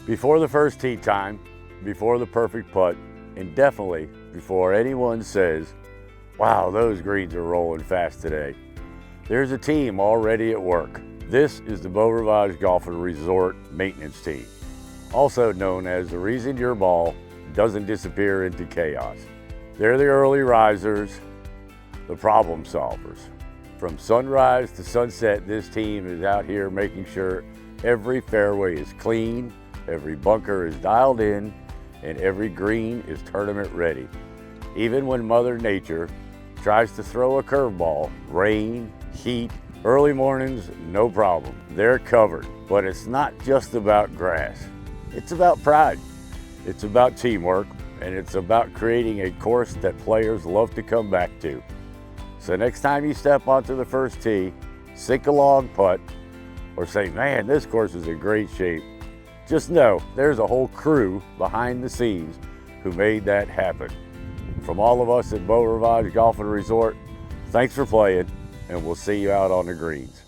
Before the first tee time, before the perfect putt, and definitely before anyone says, wow, those greens are rolling fast today, there's a team already at work. This is the Beau Rivage Golf Resort maintenance team, also known as the reason your ball doesn't disappear into chaos. They're the early risers, the problem solvers. From sunrise to sunset, this team is out here making sure every fairway is clean, every bunker is dialed in, and every green is tournament ready. Even when Mother Nature tries to throw a curveball, rain, heat, early mornings, no problem. They're covered. But it's not just about grass. It's about pride. It's about teamwork, and it's about creating a course that players love to come back to. So next time you step onto the first tee, sink a long putt, or say, man, this course is in great shape, just know there's a whole crew behind the scenes who made that happen. From all of us at Beau Rivage Golf Resort, thanks for playing, and we'll see you out on the greens.